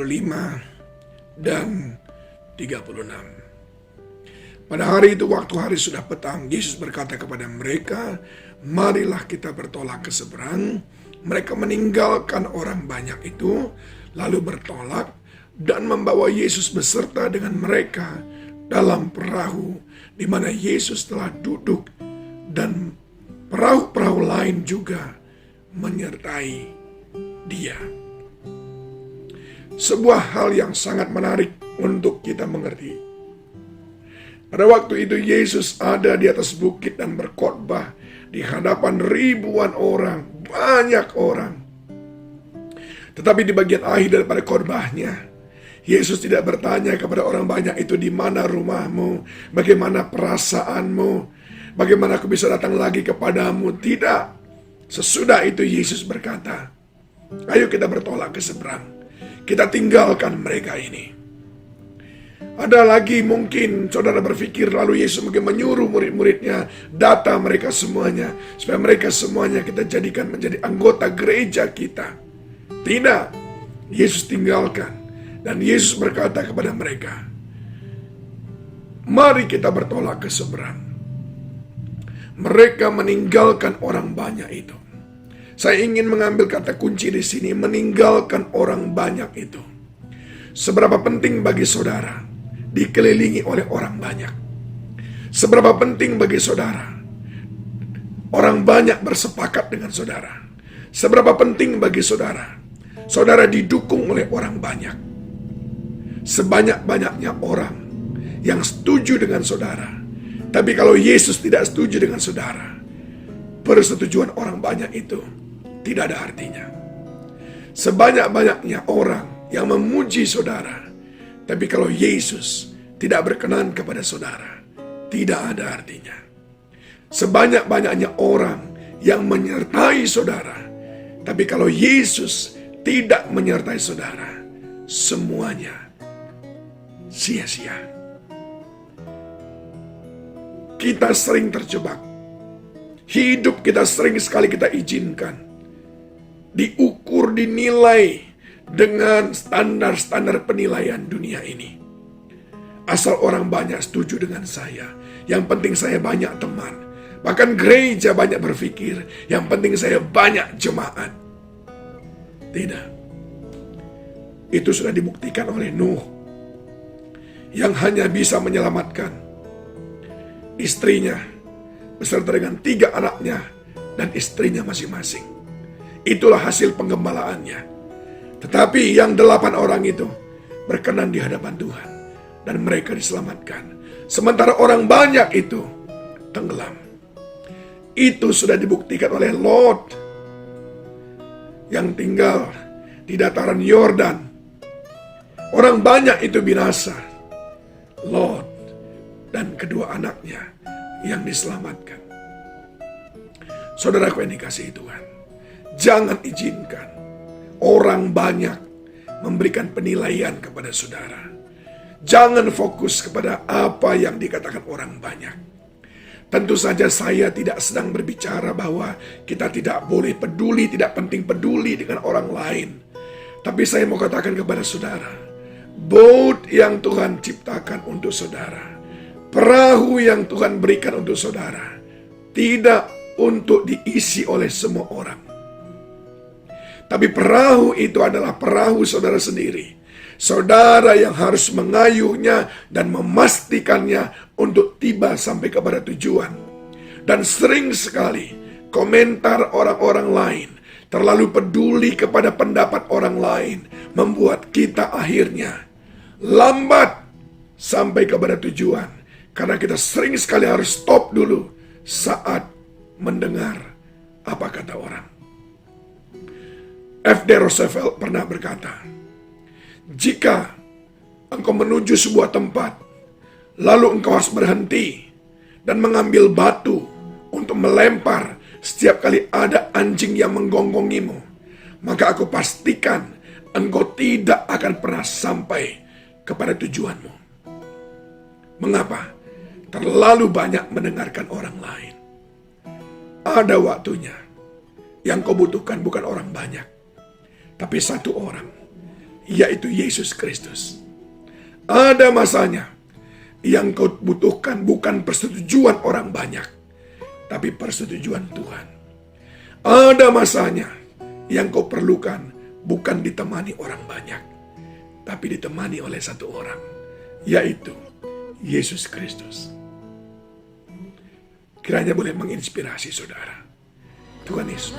35 dan 36. Pada hari itu, waktu hari sudah petang, Yesus berkata kepada mereka, "Marilah kita bertolak ke seberang." Mereka meninggalkan orang banyak itu, lalu bertolak dan membawa Yesus beserta dengan mereka dalam perahu di mana Yesus telah duduk, dan perahu-perahu lain juga menyertai Dia. Sebuah hal yang sangat menarik untuk kita mengerti. Pada waktu itu Yesus ada di atas bukit dan berkhotbah di hadapan ribuan orang, banyak orang. Tetapi di bagian akhir daripada khotbahnya, Yesus tidak bertanya kepada orang banyak itu, "Di mana rumahmu? Bagaimana perasaanmu? Bagaimana aku bisa datang lagi kepadamu?" Tidak. Sesudah itu Yesus berkata, "Ayo kita bertolak ke seberang. Kita tinggalkan mereka ini." Ada lagi mungkin saudara berpikir, lalu Yesus mungkin menyuruh murid-muridnya, data mereka semuanya, supaya mereka semuanya kita jadikan menjadi anggota gereja kita. Tidak. Yesus tinggalkan. Dan Yesus berkata kepada mereka, "Mari kita bertolak ke seberang." Mereka meninggalkan orang banyak itu. Saya ingin mengambil kata kunci di sini, meninggalkan orang banyak itu. Seberapa penting bagi saudara dikelilingi oleh orang banyak? Seberapa penting bagi saudara orang banyak bersepakat dengan saudara? Seberapa penting bagi saudara saudara didukung oleh orang banyak? Sebanyak-banyaknya orang yang setuju dengan saudara, tapi kalau Yesus tidak setuju dengan saudara, persetujuan orang banyak itu tidak ada artinya. Sebanyak-banyaknya orang yang memuji saudara, tapi kalau Yesus tidak berkenan kepada saudara, tidak ada artinya. Sebanyak-banyaknya orang yang menyertai saudara, tapi kalau Yesus tidak menyertai saudara, semuanya sia-sia. Kita sering terjebak. Hidup kita sering sekali kita izinkan diukur, dinilai dengan standar-standar penilaian dunia ini. Asal orang banyak setuju dengan saya, yang penting saya banyak teman. Bahkan gereja banyak berpikir, yang penting saya banyak jemaat. Tidak. Itu sudah dibuktikan oleh Nuh, yang hanya bisa menyelamatkan istrinya beserta dengan 3 anaknya dan istrinya masing-masing. Itulah hasil penggembalaannya. Tetapi yang 8 orang itu berkenan di hadapan Tuhan, dan mereka diselamatkan. Sementara orang banyak itu tenggelam. Itu sudah dibuktikan oleh Lot yang tinggal di dataran Yordan. Orang banyak itu binasa. Lot dan kedua anaknya yang diselamatkan. Saudaraku yang dikasihi Tuhan, jangan izinkan orang banyak memberikan penilaian kepada saudara. Jangan fokus kepada apa yang dikatakan orang banyak. Tentu saja saya tidak sedang berbicara bahwa kita tidak boleh peduli, tidak penting peduli dengan orang lain. Tapi saya mau katakan kepada saudara, boat yang Tuhan ciptakan untuk saudara, perahu yang Tuhan berikan untuk saudara, tidak untuk diisi oleh semua orang. Tapi perahu itu adalah perahu saudara sendiri. Saudara yang harus mengayuhnya dan memastikannya untuk tiba sampai kepada tujuan. Dan sering sekali komentar orang-orang lain, terlalu peduli kepada pendapat orang lain, membuat kita akhirnya lambat sampai kepada tujuan. Karena kita sering sekali harus stop dulu saat mendengar apa kata orang. F.D. Roosevelt pernah berkata, "Jika engkau menuju sebuah tempat, lalu engkau harus berhenti dan mengambil batu untuk melempar setiap kali ada anjing yang menggonggonggimu, maka aku pastikan engkau tidak akan pernah sampai kepada tujuanmu." Mengapa? Terlalu banyak mendengarkan orang lain. Ada waktunya yang kau butuhkan bukan orang banyak, tapi satu orang yaitu Yesus Kristus. Ada masanya yang kau butuhkan bukan persetujuan orang banyak, tapi persetujuan Tuhan. Ada masanya yang kau perlukan bukan ditemani orang banyak, tapi ditemani oleh satu orang, yaitu Yesus Kristus. Kiranya boleh menginspirasi saudara. Tuhan Yesus.